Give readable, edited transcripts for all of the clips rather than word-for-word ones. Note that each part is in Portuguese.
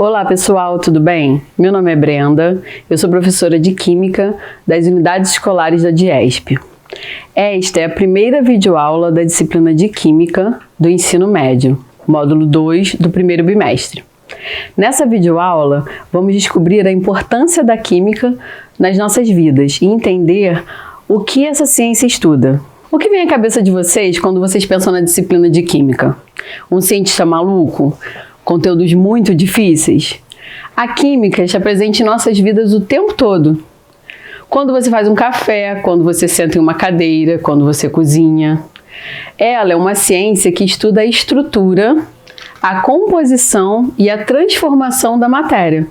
Olá pessoal, tudo bem? Meu nome é Brenda, eu sou professora de Química das Unidades Escolares da DIESP. Esta é a primeira videoaula da disciplina de Química do Ensino Médio, módulo 2 do primeiro bimestre. Nessa videoaula, vamos descobrir a importância da Química nas nossas vidas e entender o que essa ciência estuda. O que vem à cabeça de vocês quando vocês pensam na disciplina de Química? Um cientista maluco? Conteúdos muito difíceis? A Química está presente em nossas vidas o tempo todo. Quando você faz um café, quando você senta em uma cadeira, quando você cozinha. Ela é uma ciência que estuda a estrutura, a composição e a transformação da matéria.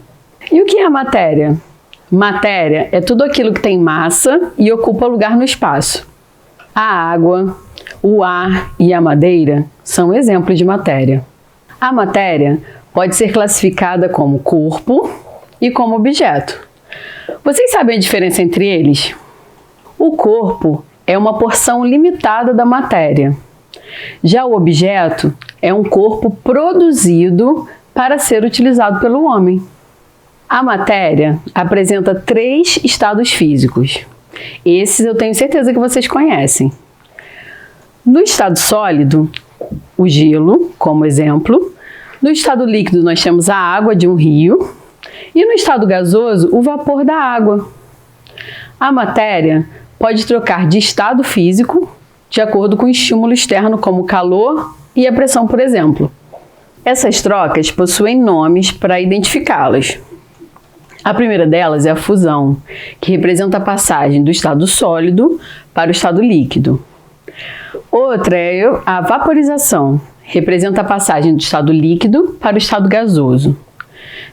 E o que é a matéria? Matéria é tudo aquilo que tem massa e ocupa lugar no espaço. A água, o ar e a madeira são exemplos de matéria. A matéria pode ser classificada como corpo e como objeto. Vocês sabem a diferença entre eles? O corpo é uma porção limitada da matéria. Já o objeto é um corpo produzido para ser utilizado pelo homem. A matéria apresenta 3 estados físicos. Esses eu tenho certeza que vocês conhecem. No estado sólido, o gelo, como exemplo. No estado líquido, nós temos a água de um rio. E no estado gasoso, o vapor da água. A matéria pode trocar de estado físico de acordo com o estímulo externo, como o calor e a pressão, por exemplo. Essas trocas possuem nomes para identificá-las. A primeira delas é a fusão, que representa a passagem do estado sólido para o estado líquido. Outra é a vaporização, representa a passagem do estado líquido para o estado gasoso.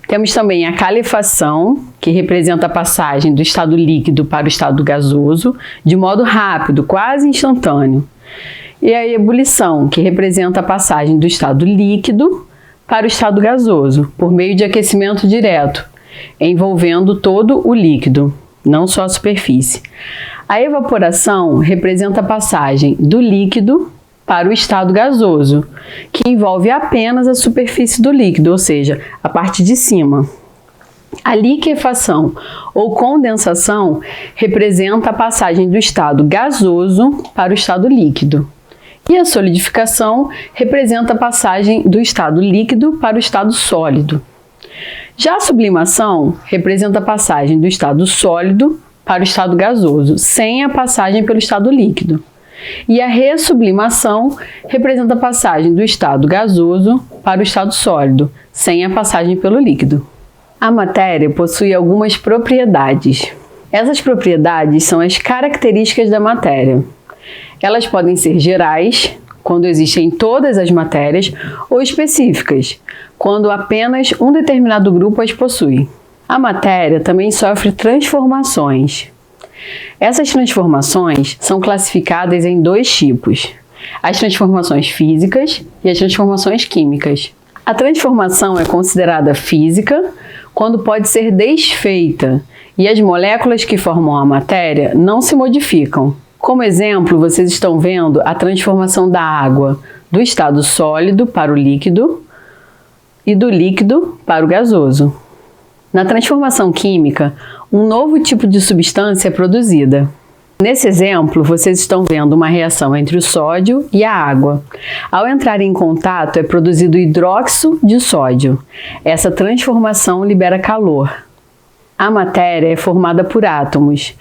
Temos também a calefação, que representa a passagem do estado líquido para o estado gasoso, de modo rápido, quase instantâneo. E a ebulição, que representa a passagem do estado líquido para o estado gasoso, por meio de aquecimento direto, envolvendo todo o líquido, não só a superfície. A evaporação representa a passagem do líquido para o estado gasoso, que envolve apenas a superfície do líquido, ou seja, a parte de cima. A liquefação ou condensação representa a passagem do estado gasoso para o estado líquido. E a solidificação representa a passagem do estado líquido para o estado sólido. Já a sublimação representa a passagem do estado sólido para o estado gasoso, sem a passagem pelo estado líquido. E a ressublimação representa a passagem do estado gasoso para o estado sólido, sem a passagem pelo líquido. A matéria possui algumas propriedades. Essas propriedades são as características da matéria. Elas podem ser gerais, quando existem todas as matérias, ou específicas, quando apenas um determinado grupo as possui. A matéria também sofre transformações. Essas transformações são classificadas em 2 tipos: as transformações físicas e as transformações químicas. A transformação é considerada física quando pode ser desfeita e as moléculas que formam a matéria não se modificam. Como exemplo, vocês estão vendo a transformação da água do estado sólido para o líquido e do líquido para o gasoso. Na transformação química, um novo tipo de substância é produzida. Nesse exemplo, vocês estão vendo uma reação entre o sódio e a água. Ao entrar em contato, é produzido hidróxido de sódio. Essa transformação libera calor. A matéria é formada por átomos.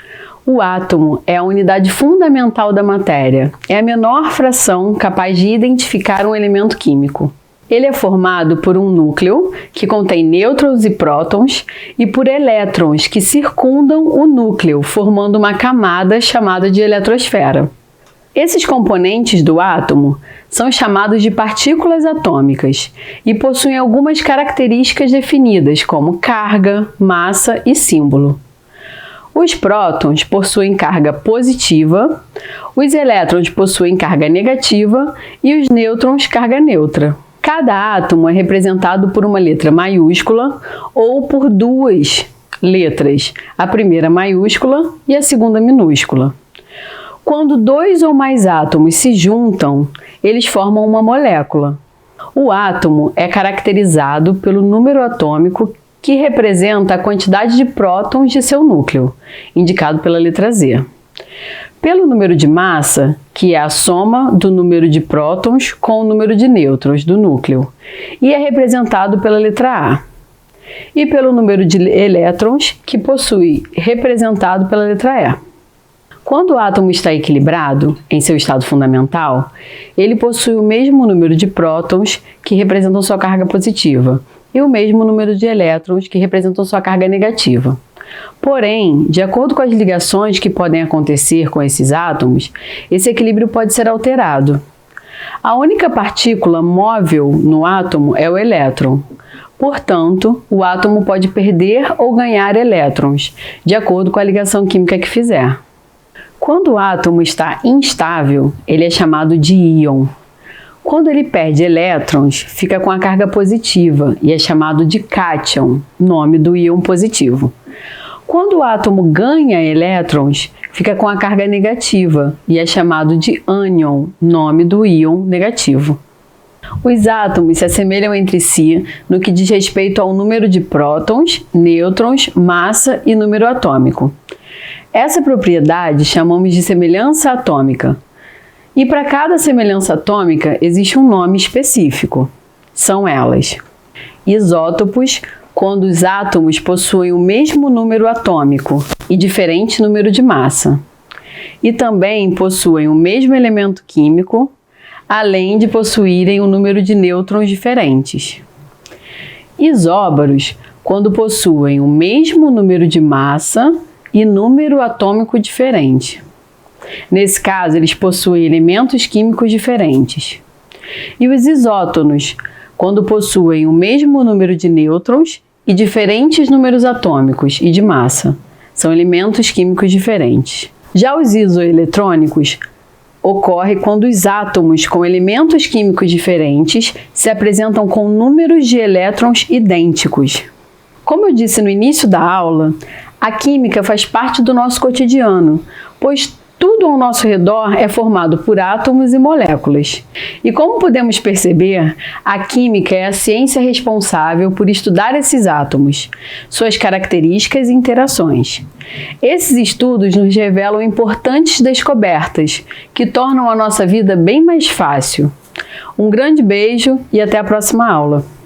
O átomo é a unidade fundamental da matéria. É a menor fração capaz de identificar um elemento químico. Ele é formado por um núcleo, que contém nêutrons e prótons, e por elétrons, que circundam o núcleo, formando uma camada chamada de eletrosfera. Esses componentes do átomo são chamados de partículas atômicas e possuem algumas características definidas, como carga, massa e símbolo. Os prótons possuem carga positiva, os elétrons possuem carga negativa e os nêutrons carga neutra. Cada átomo é representado por uma letra maiúscula ou por 2 letras, a primeira maiúscula e a segunda minúscula. Quando 2 ou mais átomos se juntam, eles formam uma molécula. O átomo é caracterizado pelo número atômico que representa a quantidade de prótons de seu núcleo, indicado pela letra Z. Pelo número de massa, que é a soma do número de prótons com o número de nêutrons do núcleo, e é representado pela letra A. E pelo número de elétrons, que possui, representado pela letra E. Quando o átomo está equilibrado, em seu estado fundamental, ele possui o mesmo número de prótons, que representam sua carga positiva, e o mesmo número de elétrons, que representam sua carga negativa. Porém, de acordo com as ligações que podem acontecer com esses átomos, esse equilíbrio pode ser alterado. A única partícula móvel no átomo é o elétron. Portanto, o átomo pode perder ou ganhar elétrons, de acordo com a ligação química que fizer. Quando o átomo está instável, ele é chamado de íon. Quando ele perde elétrons, fica com a carga positiva e é chamado de cátion, nome do íon positivo. Quando o átomo ganha elétrons, fica com a carga negativa e é chamado de ânion, nome do íon negativo. Os átomos se assemelham entre si no que diz respeito ao número de prótons, nêutrons, massa e número atômico. Essa propriedade chamamos de semelhança atômica. E para cada semelhança atômica existe um nome específico. São elas: isótopos, quando os átomos possuem o mesmo número atômico e diferente número de massa. E também possuem o mesmo elemento químico, além de possuírem um número de nêutrons diferentes. Isóbaros, quando possuem o mesmo número de massa e número atômico diferente. Nesse caso, eles possuem elementos químicos diferentes. E os isótonos, quando possuem o mesmo número de nêutrons e diferentes números atômicos e de massa. São elementos químicos diferentes. Já os isoeletrônicos ocorre quando os átomos com elementos químicos diferentes se apresentam com números de elétrons idênticos. Como eu disse no início da aula, a química faz parte do nosso cotidiano, pois tudo ao nosso redor é formado por átomos e moléculas. E como podemos perceber, a química é a ciência responsável por estudar esses átomos, suas características e interações. Esses estudos nos revelam importantes descobertas que tornam a nossa vida bem mais fácil. Um grande beijo e até a próxima aula!